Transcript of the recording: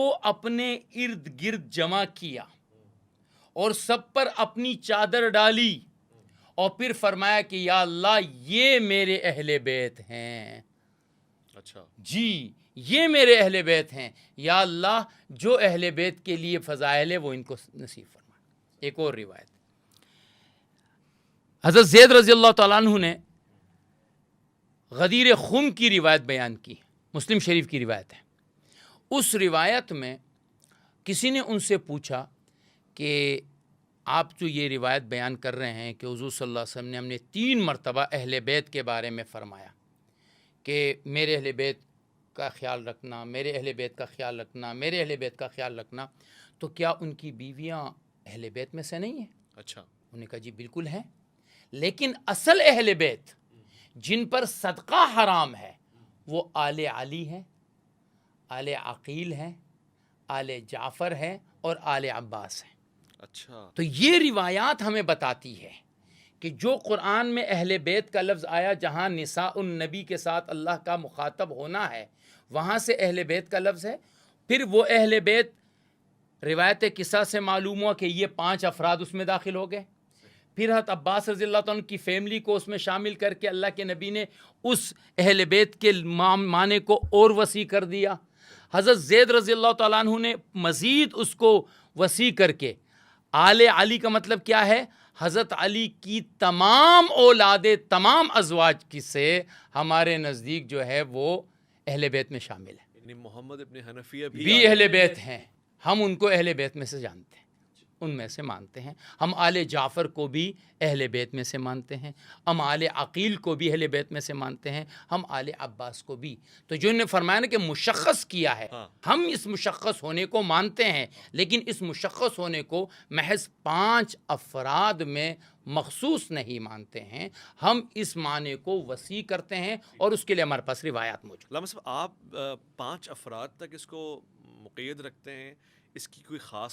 کو اپنے ارد گرد جمع کیا اور سب پر اپنی چادر ڈالی اور پھر فرمایا کہ یا اللہ یہ میرے اہل بیت ہیں. اچھا جی یہ میرے اہل بیت ہیں، یا اللہ جو اہل بیت کے لیے فضائل ہے وہ ان کو نصیب فرما. ایک اور روایت حضرت زید رضی اللہ تعالیٰ عنہ نے غدیر خم کی روایت بیان کی، مسلم شریف کی روایت ہے. اس روایت میں کسی نے ان سے پوچھا کہ آپ جو یہ روایت بیان کر رہے ہیں کہ حضور صلی اللہ علیہ وسلم نے ہم نے 3 مرتبہ اہل بیت کے بارے میں فرمایا کہ میرے اہل بیت کا خیال رکھنا، میرے اہل بیت کا خیال رکھنا، میرے اہل بیت کا خیال رکھنا، تو کیا ان کی بیویاں اہل بیت میں سے نہیں ہیں؟ اچھا انہوں نے کہا جی بالکل ہیں، لیکن اصل اہل بیت جن پر صدقہ حرام ہے وہ آل علی ہیں، آل عقیل ہیں، آل جعفر ہیں اور آل عباس ہیں. اچھا تو یہ روایات ہمیں بتاتی ہے کہ جو قرآن میں اہل بیت کا لفظ آیا، جہاں نساء النبی کے ساتھ اللہ کا مخاطب ہونا ہے وہاں سے اہل بیت کا لفظ ہے. پھر وہ اہل بیت روایت قصہ سے معلوم ہوا کہ یہ 5 افراد اس میں داخل ہو گئے. پھر حضرت عباس رضی اللہ عنہ کی فیملی کو اس میں شامل کر کے اللہ کے نبی نے اس اہل بیت کے معنی کو اور وسیع کر دیا. حضرت زید رضی اللہ تعالیٰ عنہ نے مزید اس کو وسیع کر کے آل علی کا مطلب کیا ہے؟ حضرت علی کی تمام اولادیں، تمام ازواج کی سے ہمارے نزدیک جو ہے وہ اہل بیت میں شامل ہے. یعنی محمد ابن حنفیہ بھی اہل بیت ہیں، ہم ان کو اہل بیت میں سے جانتے ہیں، ان میں سے مانتے ہیں. ہم آل جعفر کو بھی اہل بیت میں سے مانتے ہیں، ہم آل عقیل کو بھی اہل بیت میں سے مانتے ہیں، ہم آل عباس کو بھی. تو جو نے فرمایا نا کہ مشخص کیا ہے، ہم اس مشخص ہونے کو مانتے ہیں، لیکن اس مشخص ہونے کو محض 5 افراد میں مخصوص نہیں مانتے ہیں، ہم اس معنی کو وسیع کرتے ہیں اور اس کے لیے ہمارے پاس روایات موجود ہیں. علامہ صاحب آپ 5 افراد تک اس کو مقید رکھتے ہیں، اس کی کوئی خاص